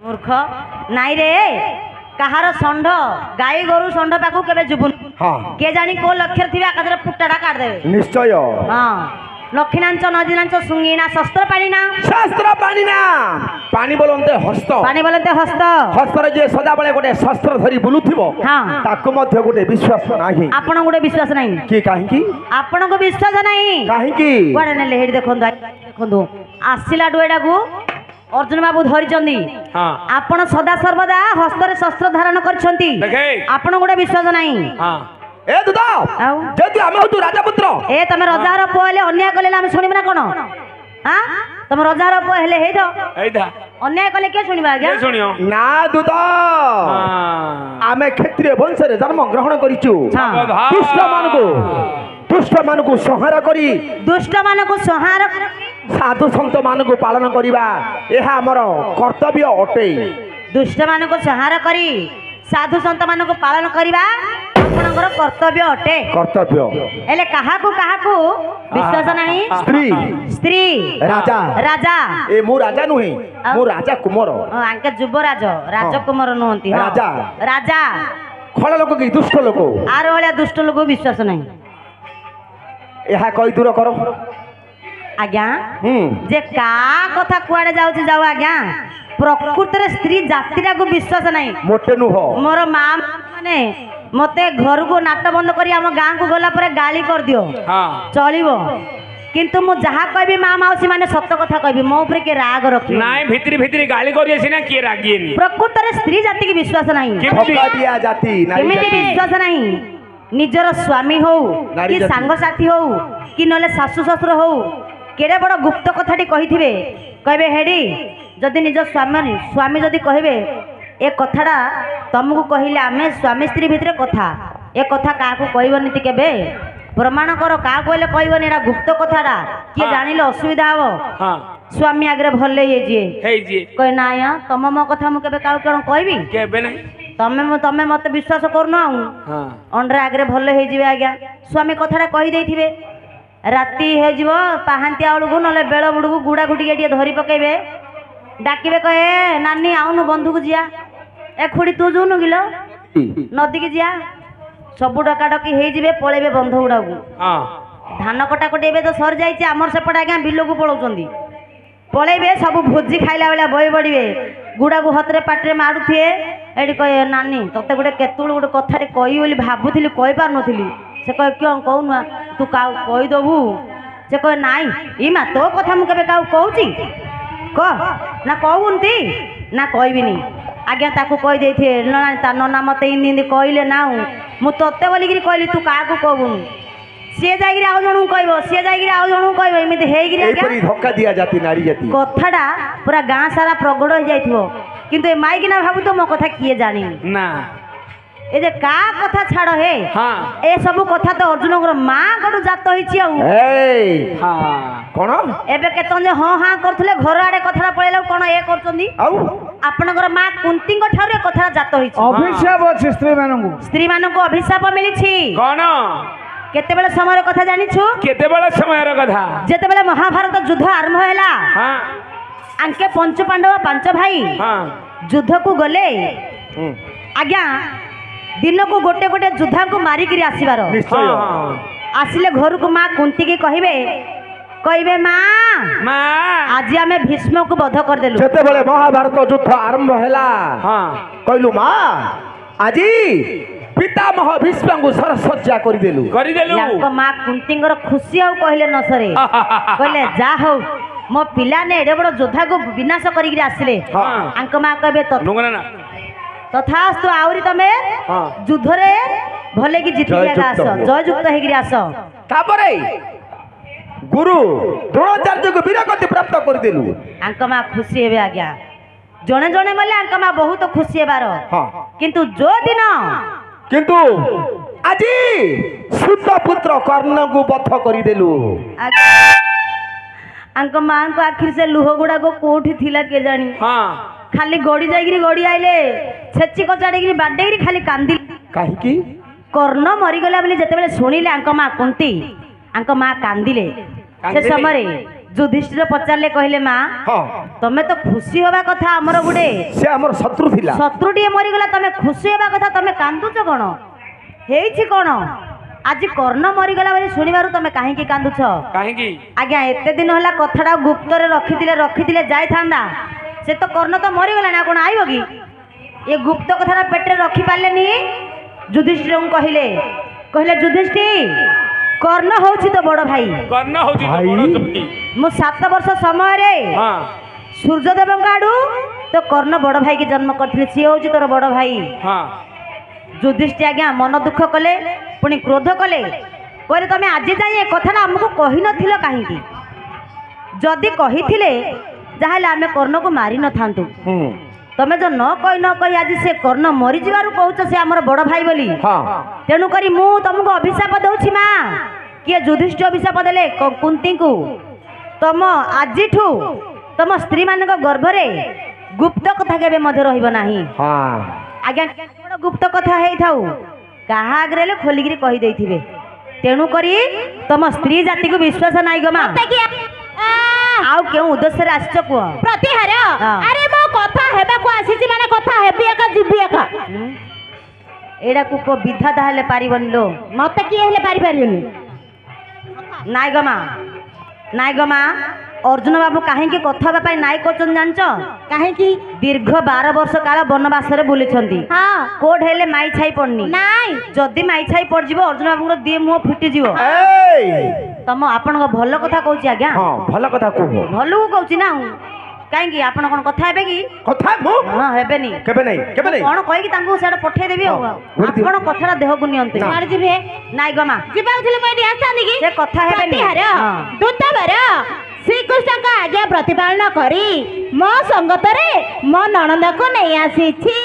मूर्ख नाई रे कहार षंढ गाई गोरु षंढ पाखु केबे जुबुन के जानी को लक्ष्य थिबे आकादरे पुट्टाडा काट देबे निश्चय हां लक्षिणांच नदीनांच सुंगीना शस्त्र पानी ना पानी बोलते हस्त हस्त रे जे सदा बेले गोटे शस्त्र धरी बुलुथिबो हां ताको मध्ये गोटे विश्वास नाही आपण गोटे विश्वास नाही की काहे की आपण को विश्वास नाही काहे की कोडे नेले हेडी देखंदो आसिला डुएडा को अर्जुन बाबू धरिचंदी हां आपण सदा सर्वदा हस्तरे शस्त्र धारण करछंती आपण गोटे विश्वास नाही हां ए दुदा जदि हम तू राजा पुत्र ए तमे रजार पहिले अन्याय कले हम सुनिबना कोन हां तमे रजार पहिले हे दो एदा अन्याय कले के सुनिबा आज्ञा के सुनियो ना दुदा हां आमे क्षत्रिय वंश रे जन्म ग्रहण करिचु दुष्ट मानकु संहार करी दुष्ट मानकु संहार साधु संत मानकु पालन करिबा एहा हमर कर्तव्य अटे दुष्ट मानकु संहार करी साधु संत मानकु पालन करिबा आपनकर कर्तव्य अटे कर्तव्य एले काहाकु विश्वास नाही स्त्री राजा राजा ए मु राजा नुहे मु राजा कुमार आंके युवराज राजकुमार नहंती राजा राजा खळ लोक की दुष्ट लोक आर वाला दुष्ट लोक विश्वास नाही एहा कई दूर करो आज्ञा जे का कथा कुआडे जाउची जाऊ आज्ञा प्रकृति रे स्त्री जातिरा को विश्वास नाही मोटे नु हो मोर मां माने मते घर को नाट बंद करी हम गां को गला पर गाली कर दियो हां चलिबो किंतु मु जहा कहबी मां माउसी माने सत्य कथा कहबी मो ऊपर के राग रखी नाय भितरी भितरी गाली करिए सिना के रागिएनी प्रकृति रे स्त्री जाति की विश्वास नाही धोखा दिया जाति केमिति विश्वास नाही निजर स्वामी हो कि सांग साथी हो कि नले सासु ससुर हो केड़े बड़ गुप्त कथाटी कहिथिबे कहबे हेडी जदि निज स्वामी जदि कहबे ए कथाटा तुमको कहले आमे स्वामी स्त्री भितर कथा ए कथा काको कहबनी ती केबे प्रमाण कर का कहले कहबनी एटा गुप्त कथाटा के जानिले असुविधा हो हां स्वामी आगरे भले हे जे कह नाया तुम मो कथा मु केबे काउ कोन कहबी केबे नै तमे मते विश्वास करनो हां अंडर आगरे भले हे जिवे आज्ञा स्वामी कथाटा कहि देथिबे राती हे जिवो पाहांती आळुगु नले बेळ बुडुगु गुडा गुटी के धरी पकेबे डाकिबे कहे नानी आउनु बंधु को जिया ए खुड़ी तू जुनु गिलो नदी की जिया सब डका डकी हे जिवे पळेबे बंधु गुडा को हां धान कटा कटेबे तो सर जाईचे हमर सेपट आज्ञा बिलो को पळौचंदी पळेबे सब भोजी खाइला बेला बय बडिबे गुडा को हतरे पाटरे मारुथिए एडी कहे नानी तते गुडे केतुळ गुडे कथारे कहि बोली भाबुथिली कहि पार नथिली से कहे क्यों कहूनुआ तू का कहि दबु से कहे नाई ई मा तो कथा मु केबे का कहूची कह ना कहूनती ना कहबिनी आज्ञा ताकू कहि देथे ना ता नना मते इन दिन कहले ना मु तते बोलिगिरी कहली तू काकू कहबुनु से जागिरी आउ जणु कहबो से जागिरी आउ जणु कहबो एमिते हेगिरी आज्ञा एपरी धक्का दिया जाती नारी जाति कथाडा पूरा गां सारा प्रगड़ हो जाइथिबो किंतु ए माइकी ना भाबु तो मो कथा किए जानी ना ए जे का कथा छाड़ हे हां ए सब कथा तो अर्जुन को मां गडु जात होइछि आ ए हां कोन एबे केतन जे हां हां करथले घर आडे कथा पळेला कोन ए करचंदी आउ आपनकर मां कुंती को ठारे कथा जात होइछि अभिशाप अछि स्त्री मानकु अभिशाप मिलिछि कोन केते बेले समय कथा जानि छु केते बेले समय कथा जेते बेले महाभारत युद्ध आरंभ हैला हां आंके पंच पांडव पांच भाई हां युद्ध को गले आज्ञा दिन को गोटे गोटे युद्धा को मारी करी आसीबार निश्चय आसिले घर को मां कुंती की कहबे मां आज आमे भीष्म को वध कर देलु जेते बेले महाभारत युद्ध आरंभ हैला हां कहलु मां आजी पितामह भीष्म को सरसज्जा कर देलु याको मां कुंतींगर खुशी आउ कहले न सरे कहले जा हो मो पिला ने एडे बड़ योद्धा को विनाश करी आसिले आंक मां कहबे तथास्तु आउरी तमे युद्ध रे भले की जीत लिया आस जय युक्त हेगिरी आस तापरे गुरु द्रोणाचार्य को वीरगति प्राप्त कर देलु आंक मां खुशी हेबे आज्ञा जणे जणे मले आंक मां बहुत खुशी हेबार किंतु जो दिन किंतु आजी सुत पुत्र कर्ण को बध कर देलु आंक मां को आखिर से लुह गुडा को कोठी थिला के जानी हां खाली गड़ी जाइगिरी गड़ी आइले छेची को चाड़ीगिरी बाडेगिरी खाली कांदी काहे की कर्ण मरी गला बोली जते बेले सुनिले आंक मां कुंती आंक मां कांदिले से समय ଯୁଧିଷ୍ଠିର ପଚାରିଲେ କହିଲେ ମା ହଁ ତମେ ତ ଖୁସି ହବା କଥା ଆମର ଗୋଟେ ସେ ଆମର ଶତ୍ରୁ ଥିଲା ଶତ୍ରୁଟିଏ ମରିଗଲା ତମେ ଖୁସି ହେବା କଥା ତମେ କାନ୍ଦୁଛ କ'ଣ ହେଇଛି କ'ଣ ଆଜି କର୍ଣ୍ଣ ମରିଗଲା ବୋଲି ଶୁଣିବାରୁ ତମେ କାହିଁକି କାନ୍ଦୁଛ କାହିଁକି ଆଜ୍ଞା ଏତେ ଦିନ ହେଲା କଥାଟା ଗୁପ୍ତରେ ରଖିଥିଲେ ଯାଇଥାନ୍ତା ସେ ତ କର୍ଣ୍ଣ ତ ମରିଗଲାଣି ଆଉ କ'ଣ ଆଇବ କି ଏ ଗୁପ୍ତ କଥାଟା ପେଟରେ ରଖିପାରିଲେନି ଯୁଧିଷ୍ଠିରଙ୍କୁ କହିଲେ ଯୁଧିଷ୍ଠି କର୍ଣ୍ଣ ହଉଛି ତ ବଡ଼ ଭାଇ କର୍ଣ୍ଣ ହଉଛି ତ ବଡ଼ ଚୋଟି। ମୁଁ 7 ବର୍ଷ ସମୟରେ ହଁ ସୂର୍ଯ୍ୟଦେବଙ୍କ ଆଡୁ ତ କର୍ଣ୍ଣ ବଡ଼ ଭାଇକି ଜନ୍ମ କରିଥିଲେ ସିଏ ହଉଛି ତୋର ବଡ଼ ଭାଇ ହଁ ଯୁଧିଷ୍ଠି ଆଜ୍ଞା ମନ ଦୁଃଖ କଲେ ପୁଣି କ୍ରୋଧ କଲେ କହିଲେ ତମେ ଆଜି ଯାଇ ଏ କଥାଟା ଆମକୁ କହିନଥିଲ କାହିଁକି ଯଦି କହିଥିଲେ ଯାହେଲେ ଆମେ କର୍ଣ୍ଣକୁ ମାରି ନଥାନ୍ତୁ ତମେ ଯୋଉ ନ କହି ଆଜି ସେ କର୍ଣ୍ଣ ମରିଯିବାରୁ କହୁଛ ସେ ଆମର ବଡ଼ ଭାଇ ବୋଲି ହଁ ତେଣୁକରି ମୁଁ ତମକୁ ଅଭିଶାପ ଦଉଛି ମା କିଏ ଯୁଧିଷ୍ଠି ଅଭିଶାପ ଦେଲେ କୁନ୍ତୀଙ୍କୁ ତମ ଆଜିଠୁ ତମ ସ୍ତ୍ରୀ ମାନଙ୍କ ଗର୍ଭରେ ଗୁପ୍ତ କଥା କେବେ ମଧ୍ୟ ରହିବ ନାହିଁ ହଁ ଆଜ୍ଞା ବଡ଼ ଗୁପ୍ତ କଥା ହେଇଥାଉ କାହା ଆଗରେ ହେଲେ ଖୋଲିକିରି କହିଦେଇଥିବେ ତେଣୁକରି ତମ ସ୍ତ୍ରୀ ଜାତିକୁ ବିଶ୍ୱାସ ନାହିଁ ଗୋ ମା ଆଉ କେଉଁ ଉଦ୍ଦେଶ୍ୟରେ ଆସିଛ କୁହ ପ୍ରତିହାର ହଁ। ଆରେ ମୋ କଥା ହେବାକୁ ଆସିଛି ମାନେ କଥା ହେବି ଏକା ଯିବି ଏକା ଏଇଟାକୁ କୋ ବିଧାତା ହେଲେ ପାରିବନି ଲୋ ମତେ କିଏ ହେଲେ ପାରିପାରିବନି ନାଇଁ ଗୋ ମା ଅର୍ଜୁନ ବାବୁ କାହିଁକି କଥା ହେବା ପାଇଁ ନାଇଁ କରୁଛନ୍ତି ଜାଣିଛ କାହିଁକି ଦୀର୍ଘ 12 ବର୍ଷ କାଳ ବନବାସରେ ବୁଲିଛନ୍ତି ହଁ କୋଉଠି ହେଲେ ମାଇ ଛାଇ ପଡନି ନାଇଁ ଯଦି ମାଇ ଛାଇ ପଡିଯିବ ଅର୍ଜୁନ ବାବୁଙ୍କର ଦି ମୁହଁ ଫିଟିଯିବ ଏଇ ତମ ଆପଣଙ୍କ ଭଲ କଥା କହୁଛି ଆଜ୍ଞା ହଁ ଭଲ କଥା କୁହ ଭଲକୁ କହୁଛି ନା କାହିଁକି ଆପଣ କ'ଣ କଥା ହେବେ କି କଥା ମୁଁ ହଁ ହେବେନି କେବେ ନାହିଁ କ'ଣ କହିକି ତାଙ୍କୁ ସେଆଡ଼େ ପଠେଇଦେବି ଆଉ ଆପଣ କଥାଟା ଦେହକୁ ନିଅନ୍ତୁ ନା। କୁଆଡ଼େ ଯିବେ ନାଇଁ ଗୋ ମା ଯିବାକୁ ଥିଲେ ମୁଁ ଏଠି ଆସିଥାନ୍ତି କି ସେ କଥା ହେବେନି ପ୍ରତିହାର ହଁ। ଦୂତବର ଶ୍ରୀକୃଷ୍ଣଙ୍କ ଆଜ୍ଞା ପ୍ରତିପାଳନ କରି ମୋ ସଙ୍ଗତରେ ମୋ ନଣନ୍ଦକୁ ନେଇ ଆସିଛି।